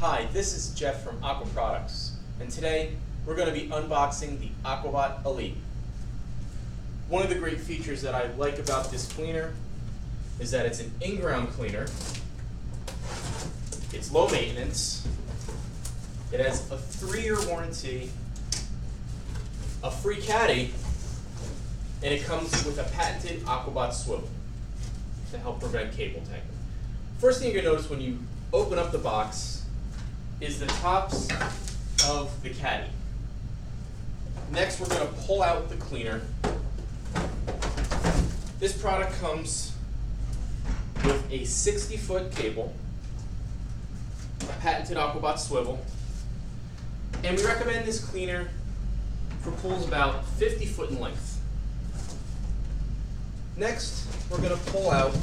Hi, this is Jeff from Aquabot, and today we're going to be unboxing the Aquabot Elite. One of the great features that I like about this cleaner is that it's an in-ground cleaner. It's low maintenance. It has a 3-year warranty, a free caddy, and it comes with a patented Aquabot swivel to help prevent cable tangling. First thing you're going to notice when you open up the box is the tops of the caddy. Next, we're going to pull out the cleaner. This product comes with a 60-foot cable, a patented Aquabot swivel, and we recommend this cleaner for pools about 50 foot in length. Next, we're going to pull out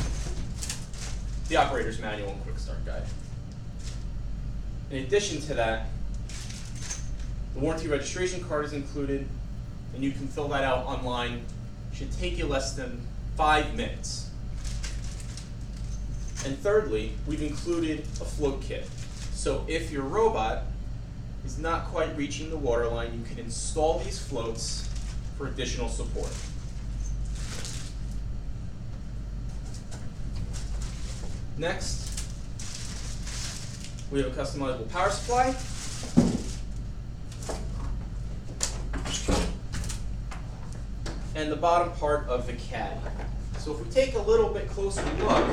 the operator's manual and quick start guide. In addition to that, the warranty registration card is included, and you can fill that out online. It should take you less than 5 minutes. And thirdly, we've included a float kit. So if your robot is not quite reaching the water line, you can install these floats for additional support. Next, we have a customizable power supply. And the bottom part of the caddy. So if we take a little bit closer look,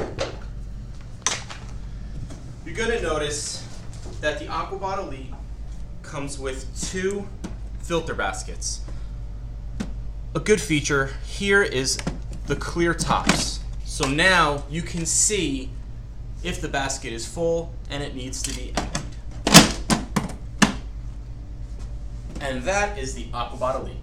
you're going to notice that the Aquabot Elite comes with 2 filter baskets. A good feature here is the clear tops. So now you can see if the basket is full and it needs to be emptied. And that is the Aquabot Elite.